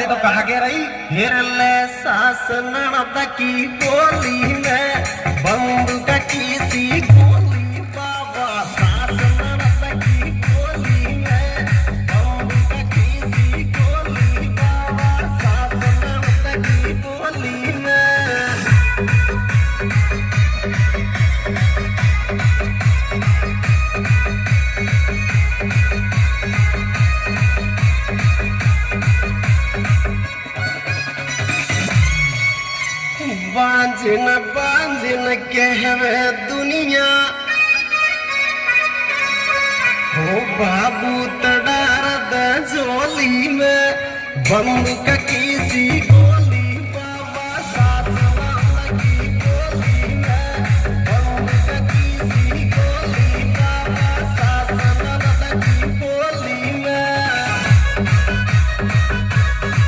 तो कहा गया रही हेरले सास ननद की गोली में बंदूक की सी गोली बाबा सास ननद की गोली में बंदूक की सी गोली बाबा सास ननद की गोली में बांझन बांझन कहवे दुनिया हो बाबू तड़ार द झोली में बंदूक की सी गोली